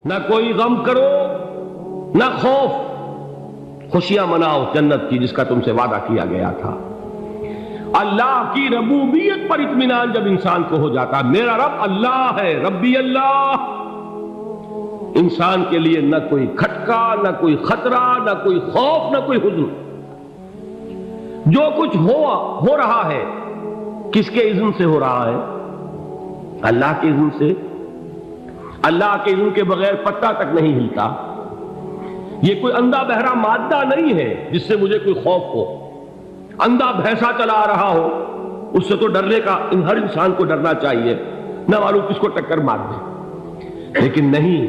نہ کوئی غم کرو نہ خوف، خوشیاں مناؤ جنت کی جس کا تم سے وعدہ کیا گیا تھا۔ اللہ کی ربوبیت پر اطمینان جب انسان کو ہو جاتا، میرا رب اللہ ہے، ربی اللہ، انسان کے لیے نہ کوئی کھٹکا، نہ کوئی خطرہ، نہ کوئی خوف، نہ کوئی حزن۔ جو کچھ ہو رہا ہے کس کے اذن سے ہو رہا ہے؟ اللہ کے اذن سے۔ اللہ کے اذن کے بغیر پتہ تک نہیں ہلتا۔ یہ کوئی اندھا بہرا مادہ نہیں ہے جس سے مجھے کوئی خوف ہو۔ اندھا بھینسا چلا آ رہا ہو اس سے تو ڈرنے کا ہر انسان کو ڈرنا چاہیے، نہ معلوم کس کو ٹکر مار دے۔ لیکن نہیں،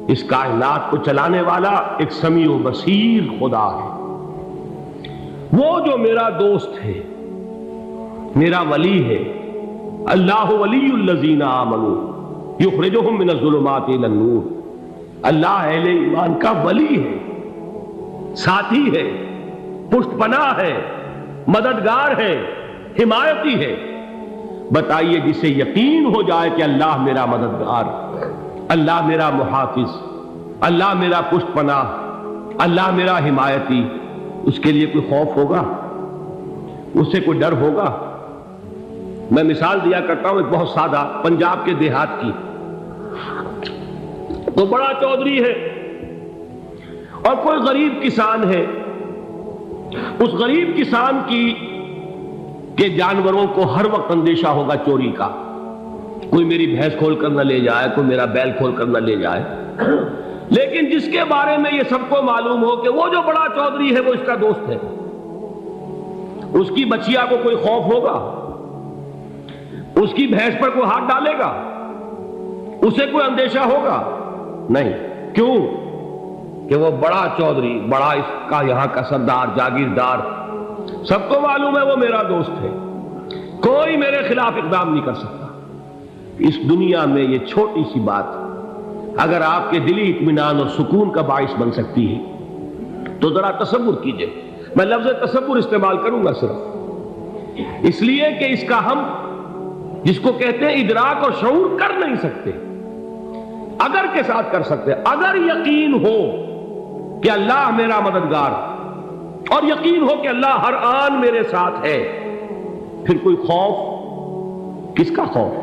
اس کائنات کو چلانے والا ایک سمیع و بصیر خدا ہے، وہ جو میرا دوست ہے، میرا ولی ہے۔ اللہ ولی الذین آمنوا یخرجہم من الظلمات الی النور۔ اللہ اہل ایمان کا ولی ہے، ساتھی ہے، پشت پناہ ہے، مددگار ہے، حمایتی ہے۔ بتائیے جسے یقین ہو جائے کہ اللہ میرا مددگار، اللہ میرا محافظ، اللہ میرا پشت پناہ، اللہ میرا حمایتی، اس کے لیے کوئی خوف ہوگا؟ اس سے کوئی ڈر ہوگا؟ میں مثال دیا کرتا ہوں ایک بہت سادہ، پنجاب کے دیہات کی۔ تو بڑا چودھری ہے اور کوئی غریب کسان ہے۔ اس غریب کسان کے جانوروں کو ہر وقت اندیشہ ہوگا چوری کا، کوئی میری بھینس کھول کر نہ لے جائے، کوئی میرا بیل کھول کر نہ لے جائے۔ لیکن جس کے بارے میں یہ سب کو معلوم ہو کہ وہ جو بڑا چودھری ہے وہ اس کا دوست ہے، اس کی بچیا کو کوئی خوف ہوگا؟ اس کی بھینس پر کوئی ہاتھ ڈالے گا؟ اسے کوئی اندیشہ ہوگا؟ نہیں۔ کیوں؟ کہ وہ بڑا چودھری، بڑا اس کا یہاں کا سردار، جاگیردار، سب کو معلوم ہے وہ میرا دوست ہے، کوئی میرے خلاف اقدام نہیں کر سکتا۔ اس دنیا میں یہ چھوٹی سی بات اگر آپ کے دلی اطمینان اور سکون کا باعث بن سکتی ہے تو ذرا تصور کیجئے۔ میں لفظ تصور استعمال کروں گا صرف اس لیے کہ اس کا ہم جس کو کہتے ہیں ادراک اور شعور کر نہیں سکتے، اگر کے ساتھ کر سکتے۔ اگر یقین ہو کہ اللہ میرا مددگار اور یقین ہو کہ اللہ ہر آن میرے ساتھ ہے، پھر کوئی خوف؟ کس کا خوف؟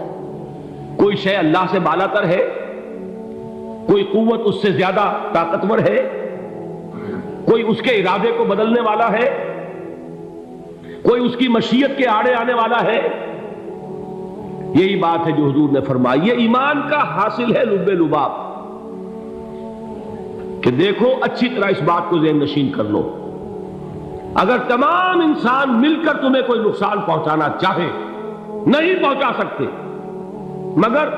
کوئی شے اللہ سے بالا تر ہے؟ کوئی قوت اس سے زیادہ طاقتور ہے؟ کوئی اس کے ارادے کو بدلنے والا ہے؟ کوئی اس کی مشیت کے آڑے آنے والا ہے؟ یہی بات ہے جو حضور نے فرمائی، یہ ایمان کا حاصل ہے لب لباب، کہ دیکھو اچھی طرح اس بات کو ذہن نشین کر لو، اگر تمام انسان مل کر تمہیں کوئی نقصان پہنچانا چاہے نہیں پہنچا سکتے، مگر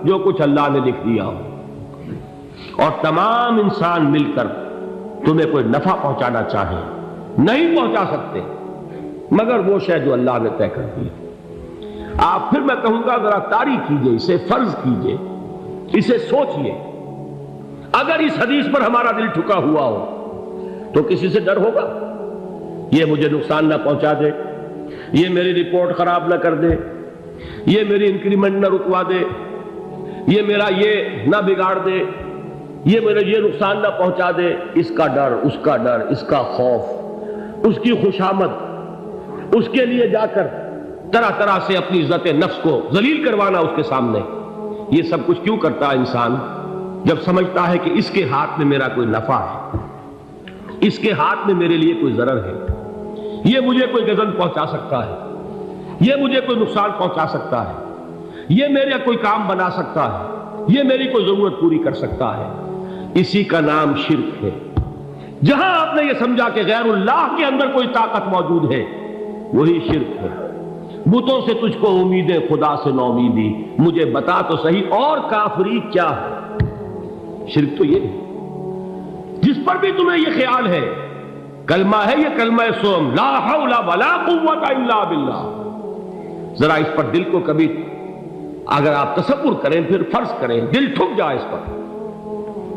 جو کچھ اللہ نے لکھ دیا ہو، اور تمام انسان مل کر تمہیں کوئی نفع پہنچانا چاہے نہیں پہنچا سکتے، مگر وہ شے جو اللہ نے طے کر دی۔ آپ پھر میں کہوں گا ذرا طاری کیجئے، اسے فرض کیجئے، اسے سوچئے۔ اگر اس حدیث پر ہمارا دل ٹھکا ہوا ہو تو کسی سے ڈر ہوگا؟ یہ مجھے نقصان نہ پہنچا دے، یہ میری رپورٹ خراب نہ کر دے، یہ میری انکریمنٹ نہ رکوا دے، یہ میرا یہ نہ بگاڑ دے، یہ میرے یہ نقصان نہ پہنچا دے۔ اس کا ڈر، اس کا ڈر، اس کا خوف، اس کی خوشامد، اس کے لیے جا کر طرح طرح سے اپنی عزت نفس کو ذلیل کروانا اس کے سامنے، یہ سب کچھ کیوں کرتا ہے انسان؟ جب سمجھتا ہے کہ اس کے ہاتھ میں میرا کوئی نفع ہے، اس کے ہاتھ میں میرے لیے کوئی ضرر ہے، یہ مجھے کوئی غضب پہنچا سکتا ہے، یہ مجھے کوئی نقصان پہنچا سکتا ہے، یہ میرا کوئی کام بنا سکتا ہے، یہ میری کوئی ضرورت پوری کر سکتا ہے، اسی کا نام شرک ہے۔ جہاں آپ نے یہ سمجھا کہ غیر اللہ کے اندر کوئی طاقت موجود ہے، وہی شرک ہے۔ بتوں سے تجھ کو امیدیں، خدا سے نو امیدی، مجھے بتا تو صحیح اور کافری کیا ہے؟ شرک تو یہ ہے۔ جس پر بھی تمہیں یہ خیال ہے، کلمہ ہے یہ کلمہ سوم، لا حول ولا قوت الا باللہ، ذرا اس پر دل کو کبھی اگر آپ تصور کریں، پھر فرض کریں، دل ٹھک جائے اس پر،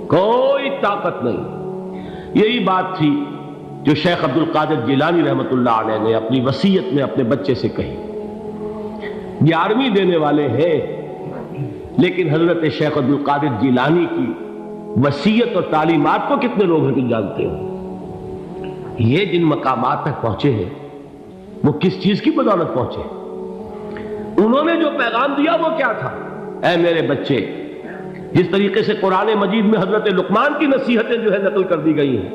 کوئی طاقت نہیں۔ یہی بات تھی جو شیخ عبد القادر جیلانی رحمۃ اللہ علیہ نے اپنی وصیت میں اپنے بچے سے کہی۔ 11ویں دینے والے ہیں، لیکن حضرت شیخ عبد القادر جیلانی کی وصیت اور تعلیمات کو کتنے لوگ ہیں کہ جانتے ہو؟ یہ جن مقامات تک پہنچے ہیں وہ کس چیز کی بدولت پہنچے؟ انہوں نے جو پیغام دیا وہ کیا تھا؟ اے میرے بچے، جس طریقے سے قرآن مجید میں حضرت لقمان کی نصیحتیں جو ہے نقل کر دی گئی ہیں،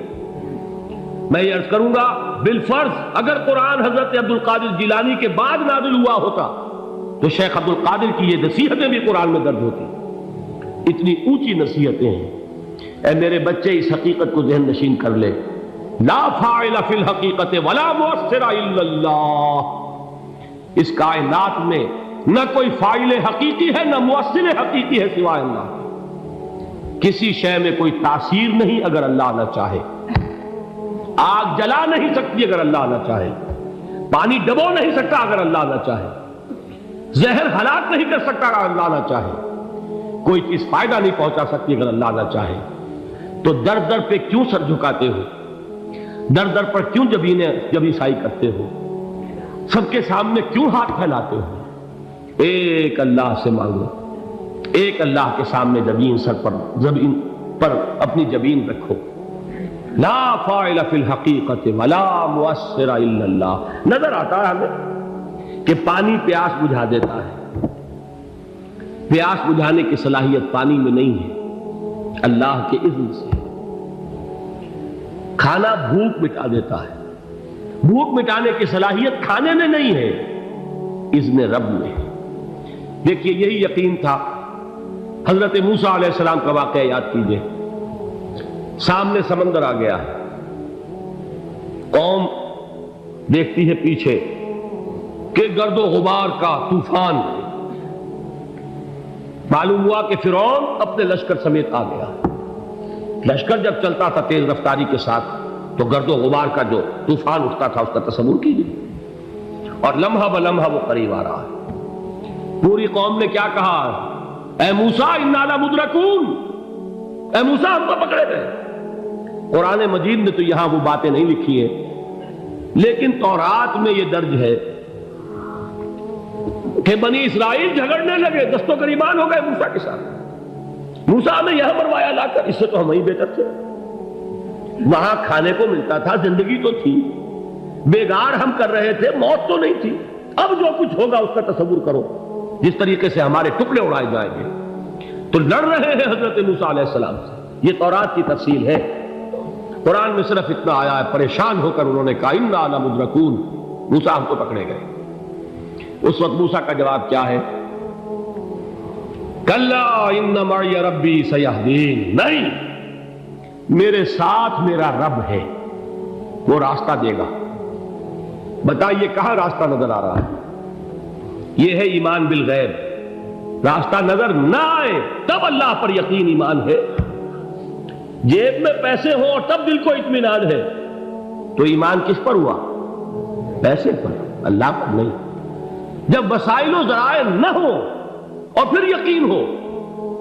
میں یہ عرض کروں گا بالفرض اگر قرآن حضرت عبد القادر جیلانی کے بعد نازل ہوا ہوتا تو شیخ عبد القادر کی یہ نصیحتیں بھی قرآن میں درج ہوتی۔ اتنی اونچی نصیحتیں ہیں۔ اے میرے بچے، اس حقیقت کو ذہن نشین کر لے، لا فاعل فی الحقیقت ولا مؤثر الا اللہ۔ اس کائنات میں نہ کوئی فاعل حقیقی ہے نہ مؤثر حقیقی ہے سوائے اللہ۔ کسی شے میں کوئی تاثیر نہیں اگر اللہ نہ چاہے۔ آگ جلا نہیں سکتی اگر اللہ نہ چاہے، پانی ڈبو نہیں سکتا اگر اللہ نہ چاہے، زہر ہلاک نہیں کر سکتا اگر اللہ نہ چاہے، کوئی چیز فائدہ نہیں پہنچا سکتی اگر اللہ نہ چاہے۔ تو در در پہ کیوں سر جھکاتے ہو؟ در در پر کیوں جبیں سائی کرتے ہو؟ سب کے سامنے کیوں ہاتھ پھیلاتے ہو؟ ایک اللہ سے مانگو، ایک اللہ کے سامنے زمین پر اپنی جبین رکھو۔ لا فاعل فی الحقیقت ولا مؤثر الا اللہ۔ نظر آتا ہے ہمیں کہ پانی پیاس بجھا دیتا ہے، پیاس بجھانے کی صلاحیت پانی میں نہیں ہے، اللہ کے اذن سے۔ کھانا بھوک مٹا دیتا ہے، بھوک مٹانے کی صلاحیت کھانے میں نہیں ہے، اذن رب میں۔ دیکھیے یہی یقین تھا حضرت موسیٰ علیہ السلام کا واقعہ یاد کیجئے۔ سامنے سمندر آ گیا ہے، قوم دیکھتی ہے پیچھے کہ گرد و غبار کا طوفان۔ معلوم ہوا کہ فرعون اپنے لشکر سمیت آ گیا۔ لشکر جب چلتا تھا تیز رفتاری کے ساتھ تو گرد و غبار کا جو طوفان اٹھتا تھا اس کا تصور کیجیے، اور لمحہ بلمحہ وہ قریب آ رہا ہے۔ پوری قوم نے کیا کہا؟ اے موسیٰ انا لمدرکون، اے موسیٰ ہم کو پکڑے گئے۔ قرآن مجید نے تو یہاں وہ باتیں نہیں لکھی ہیں، لیکن تورات میں یہ درج ہے کہ بنی اسرائیل جھگڑنے لگے، دست و گریبان ہو گئے موسیٰ کے ساتھ۔ موسیٰ نے یہاں مروایا لا کر، اس سے تو ہم ہی بہتر تھے، وہاں کھانے کو ملتا تھا، زندگی تو تھی، بیگار ہم کر رہے تھے، موت تو نہیں تھی۔ اب جو کچھ ہوگا اس کا تصور کرو، جس طریقے سے ہمارے ٹکڑے اڑائے جائیں گے۔ تو لڑ رہے ہیں حضرت موسیٰ علیہ السلام سے۔ یہ تورات کی تفصیل ہے، قرآن میں صرف اتنا آیا ہے، پریشان ہو کر انہوں نے کہا انا لمدرکون، موسیٰ ہم کو پکڑے گئے۔ اس وقت موسیٰ کا جواب کیا ہے؟ کلا ان معی ربی سیہدین، نہیں، میرے ساتھ میرا رب ہے، وہ راستہ دے گا۔ بتائیے کہاں راستہ نظر آ رہا ہے؟ یہ ہے ایمان بالغیب۔ راستہ نظر نہ آئے تب اللہ پر یقین ایمان ہے۔ جیب میں پیسے ہوں اور تب دل کو اطمینان ہے تو ایمان کس پر ہوا؟ پیسے پر، اللہ پر نہیں۔ جب وسائل و ذرائع نہ ہو اور پھر یقین ہو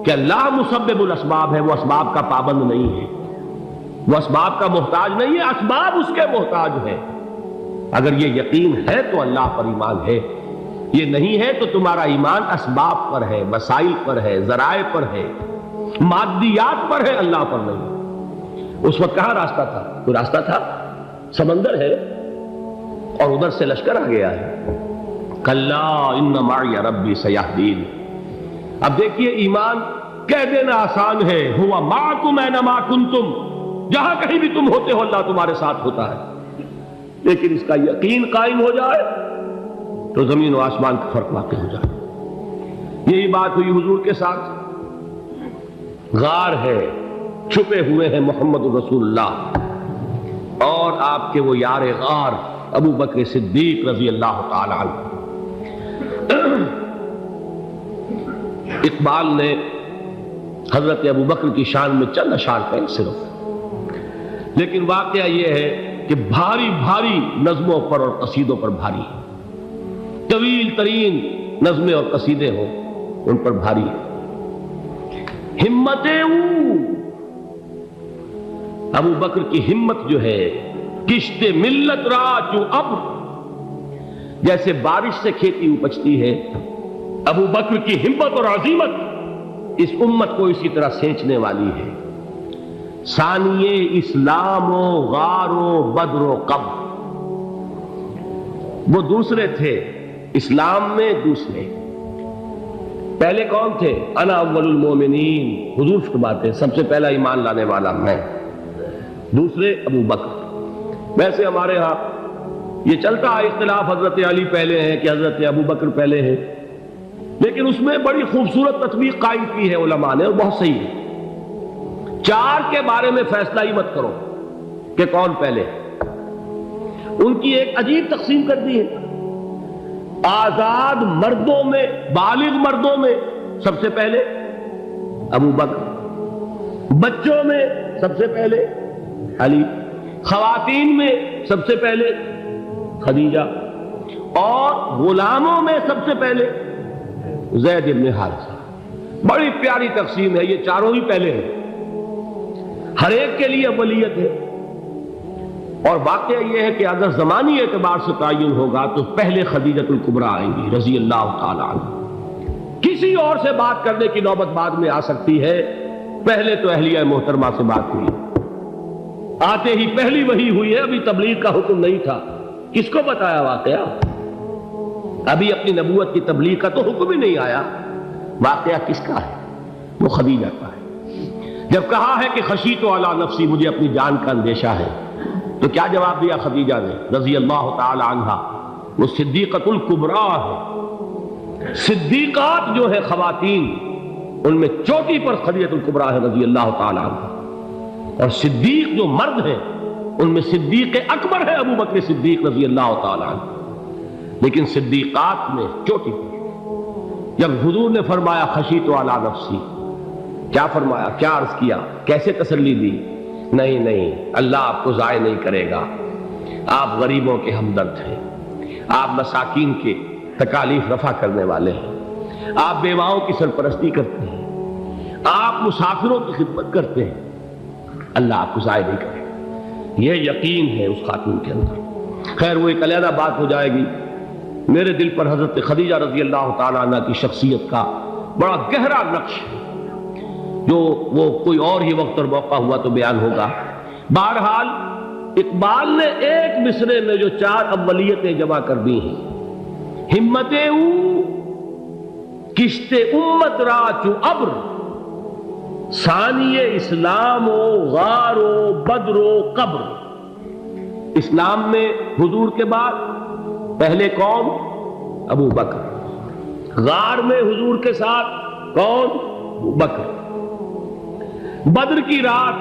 کہ اللہ مسبب الاسباب ہے، وہ اسباب کا پابند نہیں ہے، وہ اسباب کا محتاج نہیں ہے، اسباب اس کے محتاج ہے۔ اگر یہ یقین ہے تو اللہ پر ایمان ہے، یہ نہیں ہے تو تمہارا ایمان اسباب پر ہے، وسائل پر ہے، ذرائع پر ہے، مادیات پر ہے، اللہ پر نہیں۔ اس وقت کہاں راستہ تھا؟ کوئی راستہ تھا؟ سمندر ہے اور ادھر سے لشکر آ گیا ہے۔ کلا ان معی ربی سیہدین۔ اب دیکھیے ایمان کہہ دینا آسان ہے، ہوا معکم اینما کنتم، جہاں کہیں بھی تم ہوتے ہو اللہ تمہارے ساتھ ہوتا ہے، لیکن اس کا یقین قائم ہو جائے تو زمین و آسمان کا فرق واقع ہو جائے۔ یہی بات ہوئی حضور کے ساتھ۔ غار ہے، چھپے ہوئے ہیں محمد رسول اللہ اور آپ کے وہ یار غار ابو بکر صدیق رضی اللہ تعالی عنہ۔ اقبال نے حضرت ابو بکر کی شان میں چند اشعار کہے صرف، لیکن واقعہ یہ ہے کہ بھاری بھاری نظموں پر اور قصیدوں پر بھاری ہے، طویل ترین نظمیں اور قصیدے ہوں ان پر بھاری ہے۔ ہمتیں ابو بکر کی ہمت جو ہے، کشت ملت را چوں ابر، جیسے بارش سے کھیتی اپجتی ہے، ابو بکر کی ہمت اور عزیمت اس امت کو اسی طرح سینچنے والی ہے۔ ثانیے اسلام و غار و بدر و قبر، وہ دوسرے تھے اسلام میں، دوسرے پہلے کون تھے؟ انا اول المومنین، حضور فرماتے ہیں سب سے پہلا ایمان لانے والا میں، دوسرے ابو بکر۔ ویسے ہمارے ہاں یہ چلتا ہے اختلاف، حضرت علی پہلے ہیں کہ حضرت ابو بکر پہلے ہیں، لیکن اس میں بڑی خوبصورت تطبیق قائم کی ہے علماء نے، اور بہت صحیح ہے۔ چار کے بارے میں فیصلہ ہی مت کرو کہ کون پہلے، ان کی ایک عجیب تقسیم کر دی ہے۔ آزاد مردوں میں، بالغ مردوں میں سب سے پہلے ابو بکر، بچوں میں سب سے پہلے علی، خواتین میں سب سے پہلے خدیجہ، اور غلاموں میں سب سے پہلے زید بن حارثہ۔ بڑی پیاری تقسیم ہے، یہ چاروں ہی پہلے ہیں، ہر ایک کے لیے اولیت ہے۔ اور واقعہ یہ ہے کہ اگر زمانی اعتبار سے تعین ہوگا تو پہلے خدیجۃ الکبریٰ آئیں گی رضی اللہ تعالی عنہ، کسی اور سے بات کرنے کی نوبت بعد میں آ سکتی ہے، پہلے تو اہلیہ محترمہ سے بات ہوئی، آتے ہی پہلی وحی ہوئی ہے، ابھی تبلیغ کا حکم نہیں تھا۔ کس کو بتایا واقعہ؟ ابھی اپنی نبوت کی تبلیغ کا تو حکم ہی نہیں آیا، واقعہ کس کا ہے؟ وہ خدیجہ کا ہے۔ جب کہا ہے کہ خشیت علی نفسی، مجھے اپنی جان کا اندیشہ ہے، تو کیا جواب دیا خدیجہ نے رضی اللہ تعالی عنہا؟ وہ صدیقۃ الکبریٰ ہے، صدیقات جو ہے خواتین ان میں چوٹی پر خدیجۃ الکبریٰ ہے رضی اللہ تعالی عنہا، اور صدیق جو مرد ہیں ان میں صدیق اکبر ہے ابو بکر صدیق رضی اللہ تعالی عنہ، لیکن صدیقات میں چوٹی پر۔ جب حضور نے فرمایا خشیت علی نفسی، کیا فرمایا، کیا عرض کیا، کیسے تسلی دی؟ نہیں نہیں، اللہ آپ کو ضائع نہیں کرے گا، آپ غریبوں کے ہمدرد ہیں، آپ مساکین کے تکالیف رفع کرنے والے ہیں، آپ بیواؤں کی سرپرستی کرتے ہیں، آپ مسافروں کی خدمت کرتے ہیں، اللہ آپ کو ضائع نہیں کرے گا۔ یہ یقین ہے اس خاتون کے اندر۔ خیر وہ ایک علیحدہ بات ہو جائے گی۔ میرے دل پر حضرت خدیجہ رضی اللہ تعالیٰ عنہ کی شخصیت کا بڑا گہرا نقش ہے، جو وہ کوئی اور ہی وقت اور موقع ہوا تو بیان ہوگا۔ بہرحال اقبال نے ایک مصرے میں جو چار اولیتیں جمع کر دی ہیں، ہمتیں او کشت امت را چو ابر، ثانی اسلام و غار و بدر و قبر۔ اسلام میں حضور کے بعد پہلے کون؟ ابو بکر۔ غار میں حضور کے ساتھ کون؟ ابو بکر۔ بدر کی رات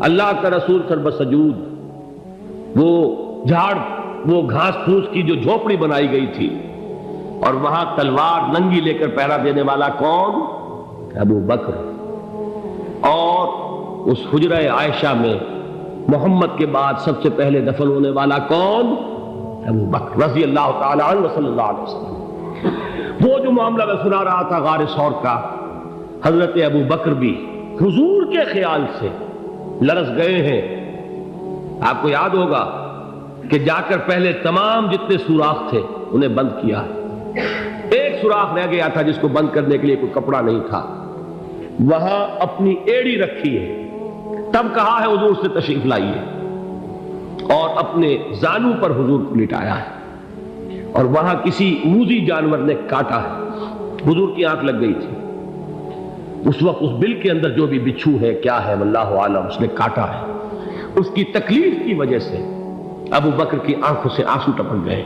اللہ کا رسول سربسجود وہ جھاڑ، وہ گھاس پھوس کی جو جھوپڑی بنائی گئی تھی، اور وہاں تلوار ننگی لے کر پہرا دینے والا کون؟ ابو بکر۔ اور اس حجرہ عائشہ میں محمد کے بعد سب سے پہلے دفن ہونے والا کون؟ ابو بکر رضی اللہ تعالی عنہ صلی اللہ علیہ وسلم۔ وہ جو معاملہ میں سنا رہا تھا غار ثور کا، حضرت ابو بکر بھی حضور کے خیال سے لرز گئے ہیں۔ آپ کو یاد ہوگا کہ جا کر پہلے تمام جتنے سوراخ تھے انہیں بند کیا ہے، ایک سوراخ رہ گیا تھا جس کو بند کرنے کے لیے کوئی کپڑا نہیں تھا، وہاں اپنی ایڑی رکھی ہے، تب کہا ہے حضور سے تشریف لائیے، اور اپنے زانو پر حضور کو لٹایا ہے، اور وہاں کسی موذی جانور نے کاٹا ہے، حضور کی آنکھ لگ گئی تھی، اس وقت اس بل کے اندر جو بھی بچھو ہے کیا ہے واللہ عالم، اس نے کاٹا ہے، اس کی تکلیف کی وجہ سے ابو بکر کی آنکھوں سے آنسو ٹپک گئے،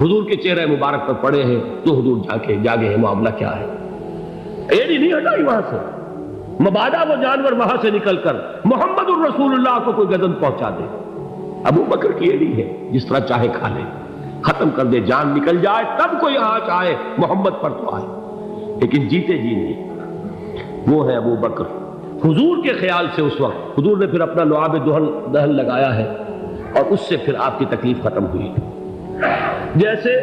حضور کے چہرے مبارک پر پڑے ہیں، تو حضور جاگے ہیں، معاملہ کیا ہے؟ ایڑی نہیں ہٹائی وہاں سے، مبادا وہ جانور وہاں سے نکل کر محمد الرسول اللہ کو کوئی گزن پہنچا دے، ابو بکر کی ایڑی ہے، جس طرح چاہے کھا لے، ختم کر دے، جان نکل جائے تب کوئی آنچ آئے، محمد پر تو آئے، لیکن جیتے جی نہیں۔ وہ ہے ابو بکر۔ حضور کے خیال سے اس وقت حضور نے پھر اپنا لعاب دہن لگایا ہے، اور اس سے پھر آپ کی تکلیف ختم ہوئی۔ جیسے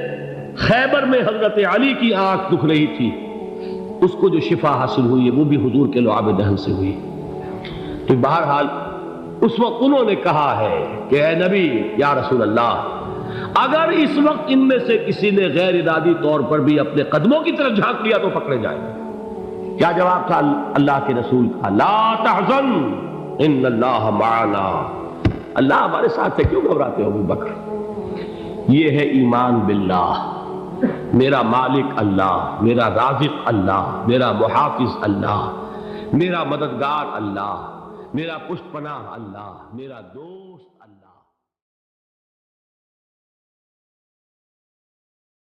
خیبر میں حضرت علی کی آنکھ دکھ رہی تھی، اس کو جو شفا حاصل ہوئی ہے وہ بھی حضور کے لعاب دہن سے ہوئی۔ تو بہرحال اس وقت انہوں نے کہا ہے کہ اے نبی یا رسول اللہ، اگر اس وقت ان میں سے کسی نے غیر ارادی طور پر بھی اپنے قدموں کی طرف جھانک لیا تو پکڑے جائیں گے، کیا جواب تھا اللہ کے رسول کا؟ لا تحزن ان اللہ معنا، اللہ ہمارے ساتھ ہے، کیوں گھبراتے ہو ابو بکر؟ یہ ہے ایمان باللہ، میرا مالک اللہ، میرا رازق اللہ، میرا محافظ اللہ، میرا مددگار اللہ، میرا پشت پناہ اللہ، میرا دوست اللہ۔